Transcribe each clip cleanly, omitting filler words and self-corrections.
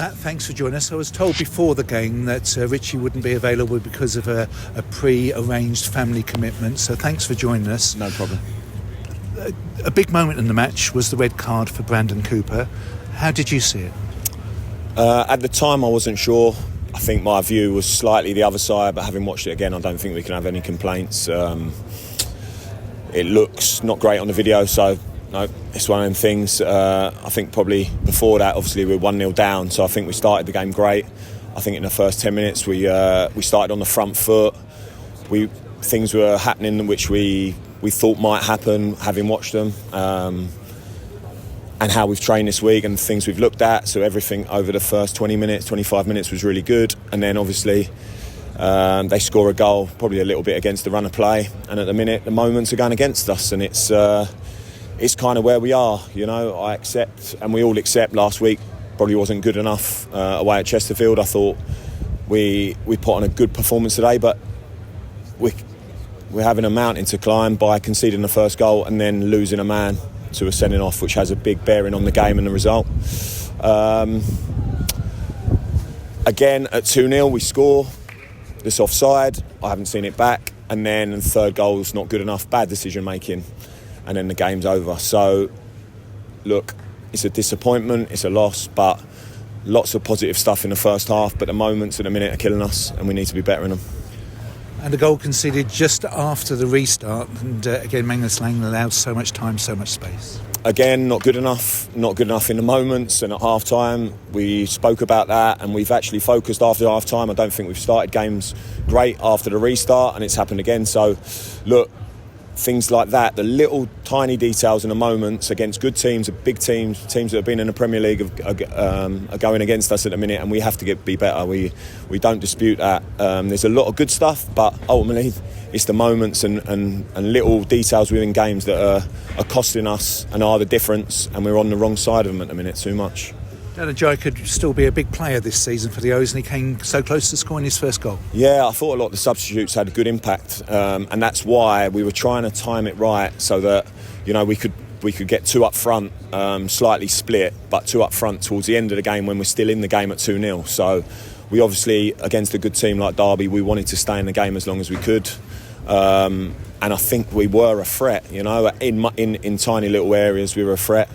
Matt, thanks for joining us. I was told before the game that Richie wouldn't be available because of a pre-arranged family commitment, so thanks for joining us. No problem. A big moment in the match was the red card for Brandon Cooper. How did you see it? At the time I wasn't sure. I think my view was slightly the other side, but having watched it again, I don't think we can have any complaints. It looks not great on the video, so no, it's one of them things. I think probably before that, obviously we were 1-0 down, so I think we started the game great. I think in the first 10 minutes we started on the front foot. Things were happening which we thought might happen, having watched them, and how we've trained this week and the things we've looked at. So everything over the first 20 minutes, 25 minutes was really good. And then obviously they score a goal, probably a little bit against the run of play. And at the minute, the moments are going against us, and it's kind of where we are. You know, I accept, and we all accept, last week probably wasn't good enough away at Chesterfield. I thought we put on a good performance today, but we're having a mountain to climb by conceding the first goal and then losing a man to a sending off, which has a big bearing on the game and the result. Again, at 2-0 we score this offside. I haven't seen it back, and then the third goal's not good enough, bad decision making, and then the game's over. So look, it's a disappointment, it's a loss, but lots of positive stuff in the first half, but the moments in a minute are killing us and we need to be better in them. And the goal conceded just after the restart, and again Magnus Lang allowed so much time, so much space. Again, not good enough in the moments, and at half time we spoke about that, and we've actually focused after half time. I don't think we've started games great after the restart, and it's happened again. So look, things like that, the little tiny details in the moments against good teams, big teams that have been in the Premier League are going against us at the minute, and we have to be better. We don't dispute that. There's a lot of good stuff, but ultimately it's the moments and little details within games that are costing us and are the difference, and we're on the wrong side of them at the minute too much. Joe could still be a big player this season for the O's, and he came so close to scoring his first goal. Yeah, I thought a lot of the substitutes had a good impact, and that's why we were trying to time it right so that, you know, we could get two up front, slightly split, but two up front towards the end of the game when we're still in the game at 2-0. So we obviously, against a good team like Derby, we wanted to stay in the game as long as we could. And I think we were a threat, you know, in tiny little areas we were a threat.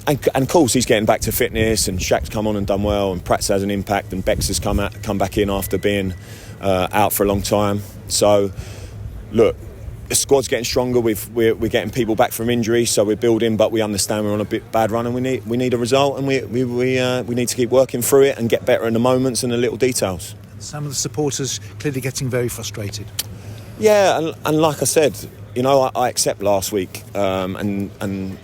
And of course he's getting back to fitness, and Shaq's come on and done well, and Pratt's has an impact, and Bex has come back in after being out for a long time. So look, the squad's getting stronger. We're getting people back from injury, so we're building, but we understand we're on a bit bad run, and we need a result, and we need to keep working through it and get better in the moments and the little details. Some of the supporters clearly getting very frustrated. Yeah, and like I said, you know, I accept last week, and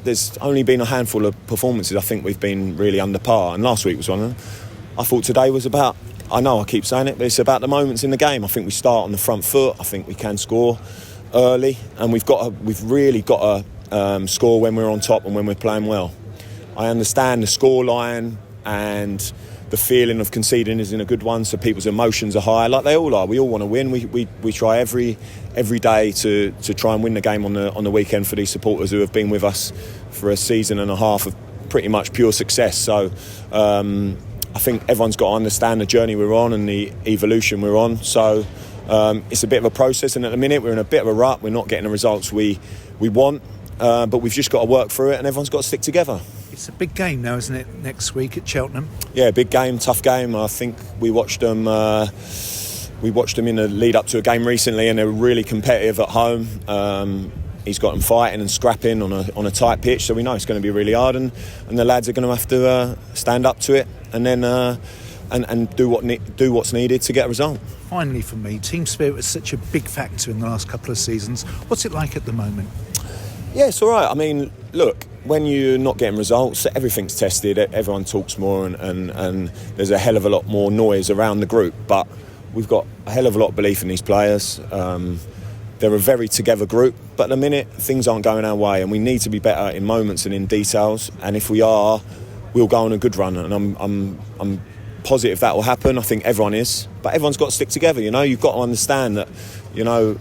there's only been a handful of performances I think we've been really under par, and last week was one of them. I thought today was about, I know I keep saying it, but it's about the moments in the game. I think we start on the front foot. I think we can score early, and we've really got to score when we're on top and when we're playing well. I understand the score line and the feeling of conceding isn't a good one, so people's emotions are high, like they all are. We all want to win. We try every day to try and win the game on the weekend for these supporters who have been with us for a season and a half of pretty much pure success. So I think everyone's got to understand the journey we're on and the evolution we're on. So it's a bit of a process, and at the minute we're in a bit of a rut. We're not getting the results we want, but we've just got to work through it, and everyone's got to stick together. It's a big game now, isn't it, next week at Cheltenham? Yeah, big game, tough game. I think we watched them in the lead up to a game recently, and they're really competitive at home. He's got them fighting and scrapping on a tight pitch, so we know it's going to be really hard, and the lads are going to have to stand up to it and then and do what's needed to get a result. Finally, for me, team spirit was such a big factor in the last couple of seasons. What's it like at the moment? Yeah, it's all right. I mean, look, when you're not getting results, everything's tested, everyone talks more, and there's a hell of a lot more noise around the group, but we've got a hell of a lot of belief in these players. They're a very together group, but at the minute things aren't going our way, and we need to be better in moments and in details, and if we are, we'll go on a good run, and I'm positive that will happen. I think everyone is, but everyone's got to stick together. You know, you've got to understand that, you know,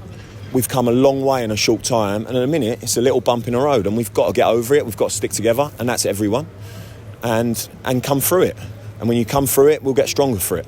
we've come a long way in a short time, and in a minute it's a little bump in the road, and we've got to get over it. We've got to stick together, and that's everyone. and come through it. And when you come through it, we'll get stronger for it.